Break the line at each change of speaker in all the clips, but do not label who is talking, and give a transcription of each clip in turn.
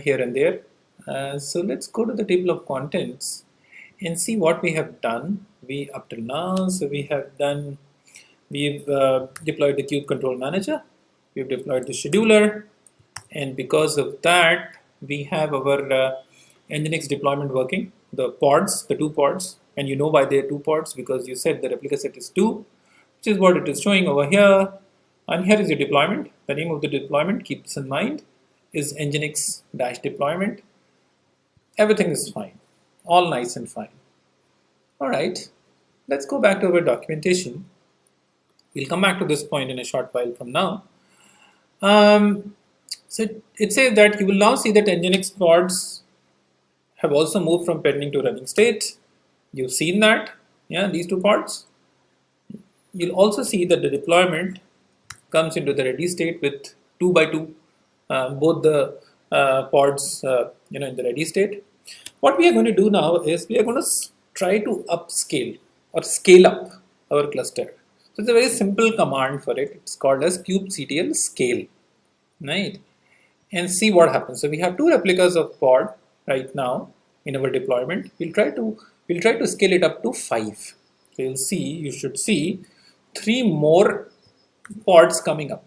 here and there. So let's go to the table of contents and see what we have done. We up till now, so we've deployed the Kube Control Manager, we've deployed the scheduler, and because of that, we have our Nginx deployment working. The pods, the 2 pods, and you know why they are 2 pods, because you said the replica set is 2, which is what it is showing over here. And here is your deployment. The name of the deployment, keep this in mind, is Nginx-deployment. Everything is fine, all nice and fine. All right, let's go back to our documentation. We'll come back to this point in a short while from now. So it says that you will now see that Nginx pods have also moved from pending to running state. You've seen that, yeah, these 2 pods. You'll also see that the deployment comes into the ready state with 2 by 2, both the pods, in the ready state. What we are going to do now is we are going to try to upscale or scale up our cluster. So it's a very simple command for it. It's called as kubectl scale, right? And see what happens. So we have 2 replicas of pod right now in our deployment. We'll try to scale it up to 5. So you should see 3 more pods coming up.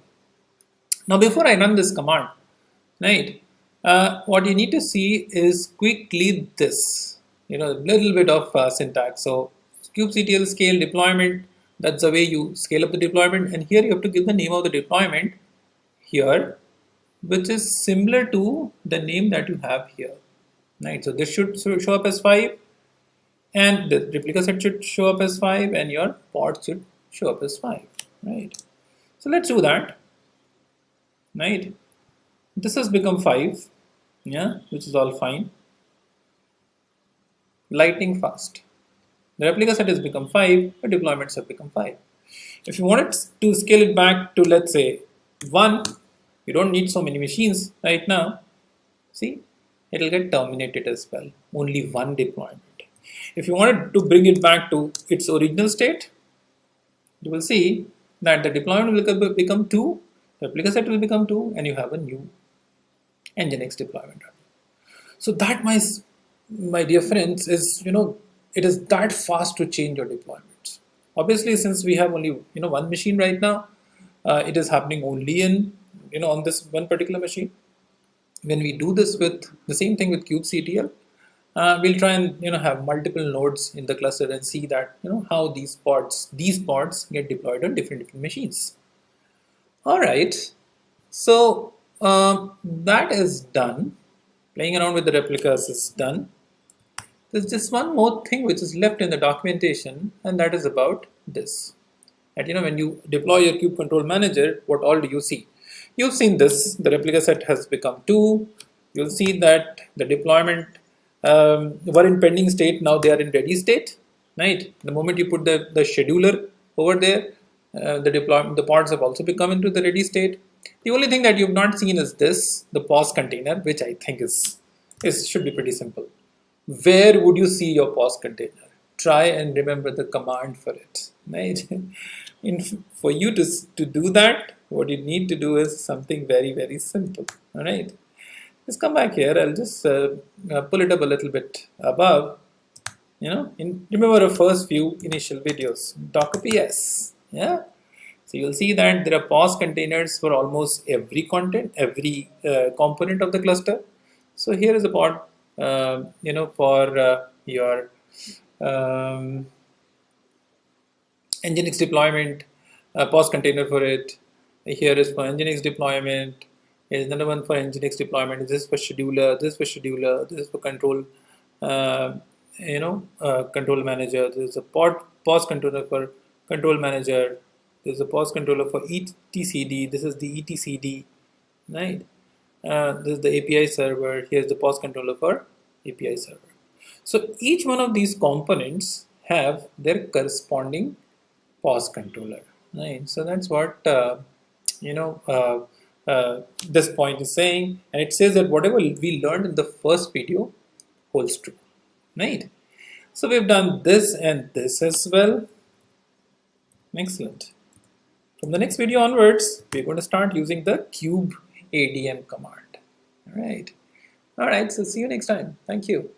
Now before I run this command, right, what you need to see is quickly this, a little bit of syntax. So kubectl scale deployment, that's the way you scale up the deployment, and here you have to give the name of the deployment here, which is similar to the name that you have here, right? So this should show up as 5, and the replica set should show up as 5, and your pod should show up as 5, right? So let's do that, right? This has become 5, yeah, which is all fine. Lightning fast. The replica set has become 5, the deployments have become 5. If you wanted to scale it back to, let's say, 1, you don't need so many machines right now. See, it'll get terminated as well. Only 1 deployment. If you wanted to bring it back to its original state, you will see that the deployment will become 2, replica set will become 2, and you have a new Nginx deployment. So that, my dear friends, is it is that fast to change your deployments. Obviously, since we have only 1 machine right now, it is happening only in on this one particular machine. When we do this with the same thing with kubectl, we'll try and have multiple nodes in the cluster and see that how these pods get deployed on different machines. All right, so that is done. Playing around with the replicas is done. There's just one more thing which is left in the documentation, and that is about this. And when you deploy your Kube Control Manager, what all do you see? You've seen this. The replica set has become 2. You'll see that the deployment were in pending state. Now they are in ready state, right? The moment you put the scheduler over there, the pods have also become into the ready state. The only thing that you've not seen is this, the pause container, which I think should be pretty simple. Where would you see your pause container? Try and remember the command for it, right? For you to do that, what you need to do is something very, very simple. All right, let's come back here. I'll just pull it up a little bit above. Remember our first few initial videos, Docker PS. Yeah. So you'll see that there are pause containers for almost every component of the cluster. So here is a pod, for your Nginx deployment, pause container for it. Here is for Nginx deployment. Here's another one for Nginx deployment. This is for scheduler. This is for scheduler. This is for control. Control manager. There's a pause controller for control manager. There's a pause controller for etcd. This is the etcd, right? This is the API server. Here's the pause controller for API server. So each one of these components have their corresponding pause controller, right? So that's what this point is saying, and it says that whatever we learned in the first video holds true, right? So we've done this and this as well. Excellent. From the next video onwards, we're going to start using the kube ADM command. All right. All right. So see you next time. Thank you.